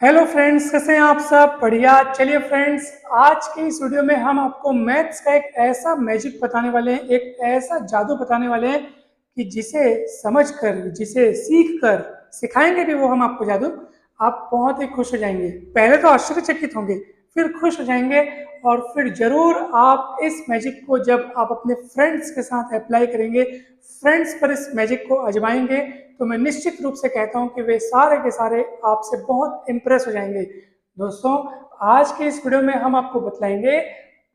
Hello friends, कैसे हैं आप सब? बढ़िया। चलिए फ्रेंड्स, आज के इस वीडियो में हम आपको मैथ्स का एक ऐसा मैजिक बताने वाले हैं, एक ऐसा जादू बताने वाले हैं कि जिसे समझकर, जिसे सीख कर सिखाएंगे भी वो हम आपको जादू, आप बहुत ही खुश हो जाएंगे। पहले तो आश्चर्यचकित होंगे, फिर खुश हो जाएंगे, और फिर जरूर आप इस मैजिक को जब आप अपने फ्रेंड्स के साथ अप्लाई करेंगे, फ्रेंड्स पर इस मैजिक को आजमाएंगे, तो मैं निश्चित रूप से कहता हूं कि वे सारे के सारे आपसे बहुत इंप्रेस हो जाएंगे। दोस्तों, आज के इस वीडियो में हम आपको बतलाएंगे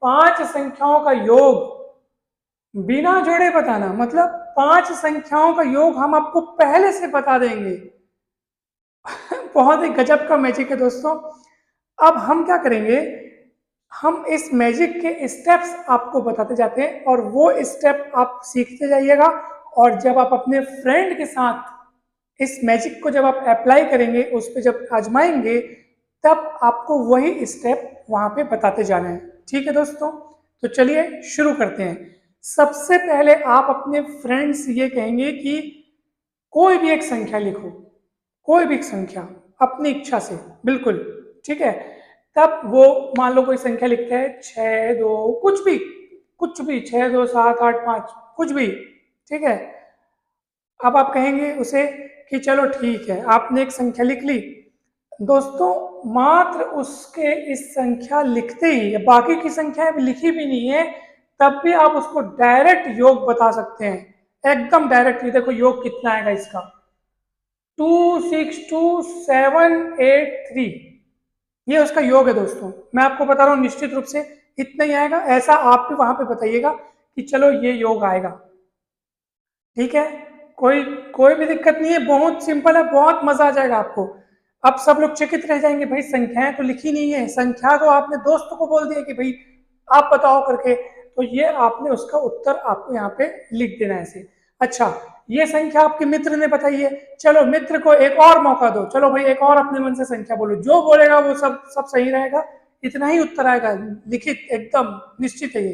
5 संख्याओं का योग बिना जोड़े बताना। मतलब 5 संख्याओं का योग हम आपको पहले से बता देंगे। बहुत ही गजब का मैजिक है दोस्तों। अब हम क्या करेंगे, हम इस मैजिक के स्टेप्स आपको बताते जाते हैं और वो स्टेप आप सीखते जाइएगा। और जब आप अपने फ्रेंड के साथ इस मैजिक को जब आप अप्लाई करेंगे, उस पर जब आजमाएंगे, तब आपको वही स्टेप वहां पे बताते जाना है। ठीक है दोस्तों, तो चलिए शुरू करते हैं। सबसे पहले आप अपने फ्रेंड से ये कहेंगे कि कोई भी एक संख्या लिखो, कोई भी एक संख्या अपनी इच्छा से, बिल्कुल ठीक है। तब वो मान लो कोई संख्या लिखता है 6 2, कुछ भी, कुछ भी, 6 2 7 8 5, कुछ भी, ठीक है। अब आप कहेंगे उसे कि चलो ठीक है, आपने एक संख्या लिख ली। दोस्तों, मात्र उसके इस संख्या लिखते ही, बाकी की संख्या अभी लिखी भी नहीं है, तब भी आप उसको डायरेक्ट योग बता सकते हैं, एकदम डायरेक्ट। ये देखो योग कितना आएगा इसका, 262 7 8 3। ये उसका योग है दोस्तों, मैं आपको बता रहा हूँ निश्चित रूप से इतना ही आएगा। ऐसा आप भी वहां पे बताइएगा कि चलो ये योग आएगा, ठीक है। कोई कोई भी दिक्कत नहीं है, बहुत सिंपल है, बहुत मजा आ जाएगा आपको। अब सब लोग चकित रह जाएंगे, भाई संख्याएं तो लिखी नहीं है, संख्या तो आपने दोस्त को बोल दिया कि भाई आप बताओ करके, तो ये आपने उसका उत्तर आपको यहाँ पे लिख देना है ऐसे। अच्छा, ये संख्या आपके मित्र ने बताई है, चलो मित्र को एक और मौका दो, चलो भाई एक और अपने मन से संख्या बोलो, जो बोलेगा वो सब सब सही रहेगा, इतना ही उत्तर आएगा, लिखित एकदम निश्चित है ये।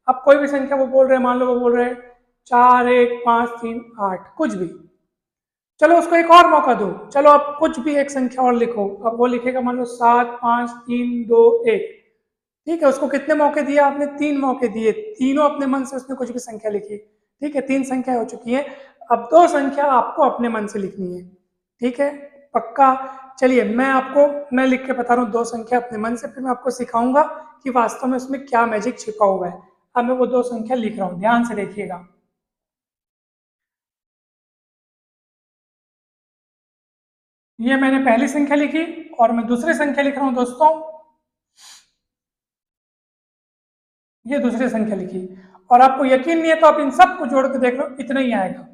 अब कोई भी संख्या वो बोल रहे हैं, मान लो वो बोल रहे हैं 4 1 5 3 8, कुछ भी, चलो उसको एक और मौका दो, चलो अब कुछ भी एक संख्या और लिखो। अब वो लिखेगा मान लो 7 5 3 2 1, ठीक है। उसको कितने मौके दिए आपने? 3 मौके दिए, तीनों अपने मन से उसने कुछ भी संख्या लिखी, ठीक है। 3 संख्या हो चुकी है, अब 2 संख्या आपको अपने मन से लिखनी है, ठीक है, पक्का। चलिए मैं लिख के बता रहा हूँ 2 संख्या अपने मन से, फिर मैं आपको सिखाऊंगा कि वास्तव में उसमें क्या मैजिक छिपा हुआ है। अब मैं वो 2 संख्या लिख रहा हूँ, ध्यान से देखिएगा। ये मैंने पहली संख्या लिखी और मैं दूसरी संख्या लिख रहा हूं दोस्तों, ये दूसरी संख्या लिखी। और आपको यकीन नहीं है तो आप इन सबको जोड़ के देख लो, इतना ही आएगा।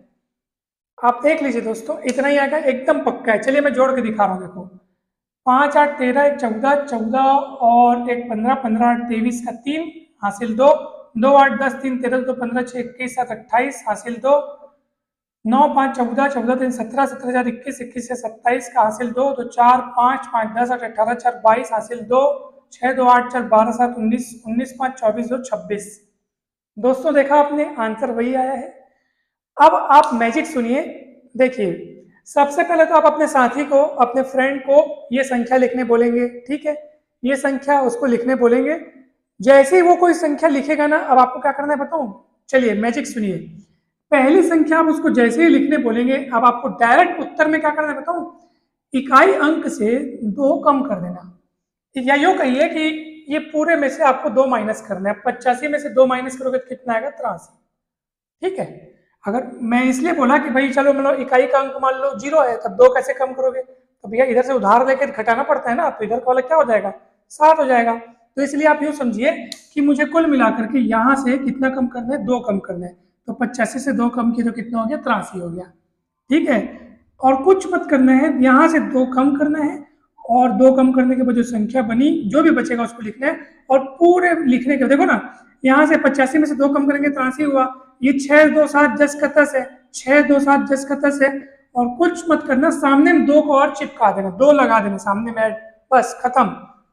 आप देख लीजिए दोस्तों, इतना ही आएगा, एकदम पक्का है। चलिए मैं जोड़ के दिखा रहा हूँ, देखो। 5 8 13, एक 14 14, और एक 15 15 8 23 का 3 हासिल 2, 2 8 10 3 13 2 15 6 21 7 28 हासिल 2, 9 5 14 14 3 17 17 4 21 21 से 27 का हासिल 2, तो 4 5 5 10 8 18 4 22 हासिल 2, 6 2 8 4 12 7 19 19 5 24 2 26। दोस्तों देखा आपने, आंसर वही आया है। अब आप मैजिक सुनिए, देखिए। सबसे पहले तो आप अपने साथी को, अपने फ्रेंड को ये संख्या लिखने बोलेंगे, ठीक है। ये संख्या उसको लिखने बोलेंगे। जैसे ही वो कोई संख्या लिखेगा ना, अब आपको क्या करना है बताऊं? चलिए मैजिक सुनिए। पहली संख्या आप उसको जैसे ही लिखने बोलेंगे, अब आपको डायरेक्ट उत्तर में क्या करना है बताऊं? इकाई अंक से 2 कम कर देना, या यूं कहिए कि ये पूरे में से आपको 2 माइनस करना है। 85 में से 2 माइनस करोगे तो कितना आएगा? 83, ठीक है। अगर मैं इसलिए बोला कि भाई चलो मतलब इकाई का अंक मान लो 0 है, तब 2 कैसे कम करोगे? तो भैया इधर से उधार लेकर घटाना पड़ता है ना, तो इधर का वाला क्या हो जाएगा? 7 हो जाएगा। तो इसलिए आप यूं समझिए कि मुझे कुल मिलाकर के यहाँ से कितना कम करना है? 2 कम करना है। तो 85 से 2 कम किया तो कितना हो गया? 83 हो गया, ठीक है। और कुछ मत करना है, यहाँ से 2 कम करना है, और 2 कम करने के बाद जो संख्या बनी, जो भी बचेगा उसको लिखना है। और पूरे लिखने के, देखो ना, यहाँ से 85 में से 2 कम करेंगे 83 हुआ। ये 6 2 7 10 का 10 है, 6 2 7 10 का 10 है। और कुछ मत करना, सामने में 2 को और चिपका देना, 2 लगा देना सामने में, बस खत्म।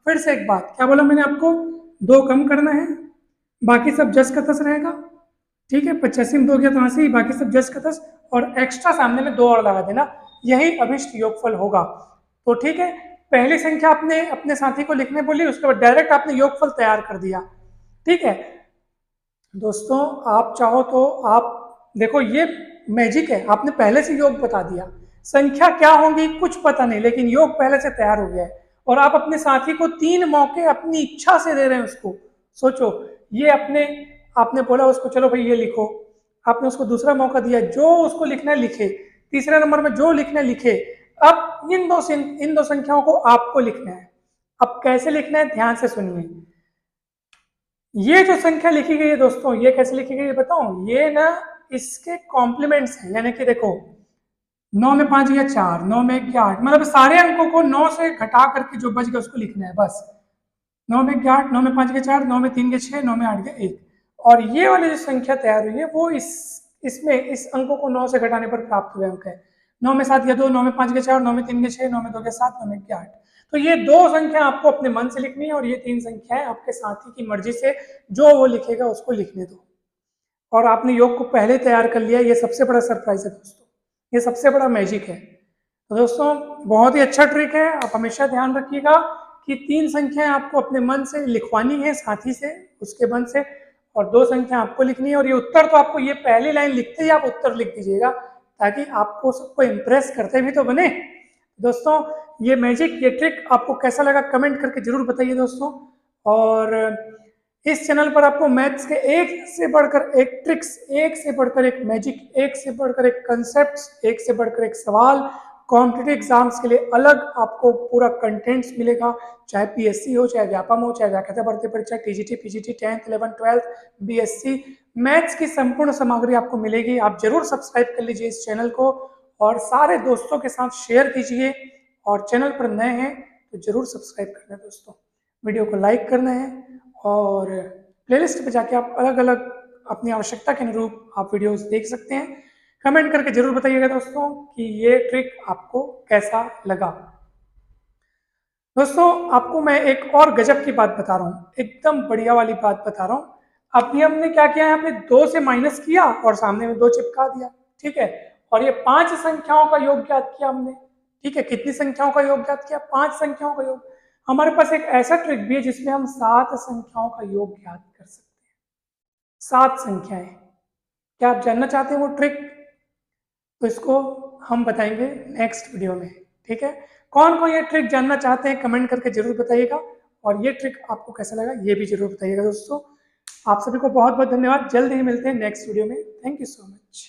फिर से एक बात, क्या बोला मैंने आपको? 2 कम करना है, बाकी सब 10 का 10 रहेगा, ठीक है। 85 में 2 गया तो 80, बाकी सब 10 का 10, और एक्स्ट्रा सामने में 2 और लगा देना, यही अभिष्ट योगफल होगा। तो ठीक है, पहली संख्या आपने अपने साथी को लिखने बोली, उसके बाद डायरेक्ट आपने योगफल तैयार कर दिया। ठीक है दोस्तों, आप चाहो तो आप देखो, ये मैजिक है, आपने पहले से योग बता दिया, संख्या क्या होंगी कुछ पता नहीं, लेकिन योग पहले से तैयार हो गया है और आप अपने साथी को 3 मौके अपनी इच्छा से दे रहे हैं उसको। सोचो, ये आपने बोला उसको चलो भाई ये लिखो, आपने उसको दूसरा मौका दिया, जो उसको लिखना है लिखे, तीसरे नंबर में जो लिखना है लिखे। अब इन दो संख्याओं को आपको लिखना है। अब कैसे लिखना है ध्यान से सुनिए। ये जो संख्या लिखी गई है दोस्तों, ये कैसे लिखी गई है बताऊं, ये ना इसके कॉम्प्लीमेंट्स हैं, यानी कि देखो 9 में 5 गया 4, 9 में 1 गया 8, मतलब सारे अंकों को 9 से घटा करके जो बच गया उसको लिखना है बस। 9 में 1 गया 8, 9 में 5 गया 4, 9 में 3 गया 6, 9 में 8 गया 1। और ये वाली जो संख्या तैयार हुई है वो इसमें इस अंकों को 9 से घटाने पर प्राप्त हुए अंक है। 9 में 7 गया 2, 9 में 5 गया 4, 9 में 3 गया 6, 9 में 2 गया 7, 9 में 1 गया 8। तो ये 2 संख्या आपको अपने मन से लिखनी है और ये 3 संख्याएं आपके साथी की मर्जी से जो वो लिखेगा उसको लिखने दो। और आपने योग को पहले तैयार कर लिया, ये सबसे बड़ा सरप्राइज है दोस्तों, ये सबसे बड़ा मैजिक है। तो दोस्तों बहुत ही अच्छा ट्रिक है, आप हमेशा ध्यान रखिएगा कि 3 संख्याएं आपको अपने मन से लिखवानी है साथी से, उसके मन से, और 2 संख्या आपको लिखनी है। और ये उत्तर तो आपको ये पहली लाइन लिखते ही आप उत्तर लिख दीजिएगा, ताकि आपको सबको इम्प्रेस करते भी तो बने। दोस्तों ये मैजिक, ये ट्रिक आपको कैसा लगा कमेंट करके जरूर बताइए दोस्तों। और इस चैनल पर आपको मैथ्स के एक से बढ़कर एक ट्रिक्स, एक से बढ़कर एक मैजिक, एक से बढ़कर एक कंसेप्ट, एक से बढ़कर एक सवाल, कॉम्पिटिटिव एग्जाम्स के लिए अलग आपको पूरा कंटेंट्स मिलेगा, चाहे पीएससी हो, चाहे व्यापम हो, चाहे व्याख्याता भर्ती परीक्षा, TGT, PGT, 10th, 11th, 12th, BSc, maths की संपूर्ण सामग्री आपको मिलेगी। आप जरूर सब्सक्राइब कर लीजिए इस चैनल को और सारे दोस्तों के साथ शेयर कीजिए। और चैनल पर नए हैं तो जरूर सब्सक्राइब करना है दोस्तों, वीडियो को लाइक करना है और प्लेलिस्ट पे जाके आप अलग अलग अपनी आवश्यकता के अनुरूप आप वीडियोस देख सकते हैं। कमेंट करके जरूर बताइएगा दोस्तों कि ये ट्रिक आपको कैसा लगा। दोस्तों आपको मैं एक और गजब की बात बता रहा हूँ, एकदम बढ़िया वाली बात बता रहा हूँ। अभी हमने क्या किया है, हमने 2 से माइनस किया और सामने में 2 चिपका दिया, ठीक है। और ये 5 संख्याओं का योग ज्ञात किया हमने, ठीक है। कितनी संख्याओं का योग ज्ञात किया, 5 संख्याओं का योग। हमारे पास एक ऐसा ट्रिक भी है जिसमें हम 7 संख्याओं का योग ज्ञात कर सकते हैं, 7 संख्याएं। क्या आप जानना चाहते हैं वो ट्रिक? तो इसको हम बताएंगे नेक्स्ट वीडियो में, ठीक है। कौन कौन ये ट्रिक जानना चाहते हैं कमेंट करके जरूर बताइएगा, और ये ट्रिक आपको कैसा लगा ये भी जरूर बताइएगा दोस्तों। आप सभी को बहुत बहुत धन्यवाद, जल्द ही मिलते हैं नेक्स्ट वीडियो में। Thank you so much.